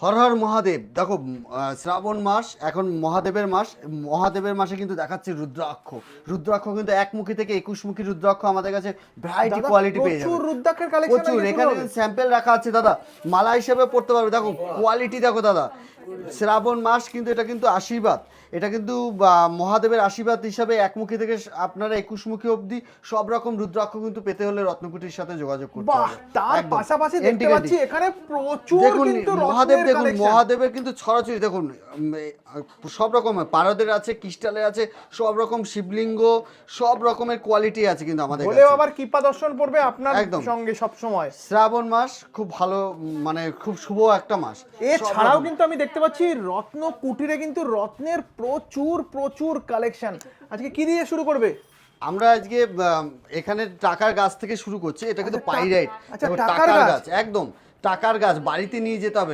হর হর মহাদেব। দেখো শ্রাবণ মাস এখন মহাদেবের মাস, মহাদেবের মাসে কিন্তু দেখাচ্ছে রুদ্রাক্ষ। রুদ্রাক্ষ কিন্তু একমুখী থেকে 21মুখী রুদ্রাক্ষ আমাদের কাছে ভ্যারাইটি দাদা, কোয়ালিটি পেয়ে প্রচুর যাবে। রুদ্রাক্ষের কালেকশন প্রচুর, এখানে স্যাম্পল রাখা আছে দাদা, মালা হিসেবে পড়তে পারবে। দেখো কোয়ালিটি দেখো দাদা, শ্রাবণ মাস কিন্তু এটা কিন্তু আশীর্বাদ, এটা কিন্তু মহাদেবের আশীর্বাদ হিসাবে একমুখী থেকে আপনারা 21মুখী অবধি সব রকম রুদ্রাক্ষ কিন্তু পেতে হলে রত্নকুটির সাথে যোগাযোগ করতে বাহ, হবে। তার একদম। পাশাপাশি দেখতে Antique পাচ্ছি এখানে প্রচুর দেখুন কিন্তু মহাদেব, রত্নের দেখুন কালেকশন। মহাদেবের কিন্তু ছড়াছড়ি দেখুন, সব রকমের পারদের আছে, ক্রিস্টালের আছে, সব রকম শিবলিঙ্গ, সব রকমের কোয়ালিটি আছে কিন্তু আমাদের বলেও কাছে। আবার কৃপা দর্শন পড়বে আপনার একদম। সঙ্গে সব সময়। শ্রাবণ মাস খুব ভালো, মানে খুব শুভ একটা মাস। এছাড়াও কিন্তু আমি দেখতে পাচ্ছি রত্ন কুটিরে কিন্তু রত্নের প্রচুর প্রচুর কালেকশন। আজকে কি দিয়ে শুরু করবে? আমরা আজকে এখানে টাকার গাছ থেকে শুরু করছি, এটা কিন্তু আচ্ছা, পাইরাইট। আচ্ছা, দেখো, টাকার গাছ। একদম টাকার গাছ, বাড়িতে নিয়ে যেতে হবে।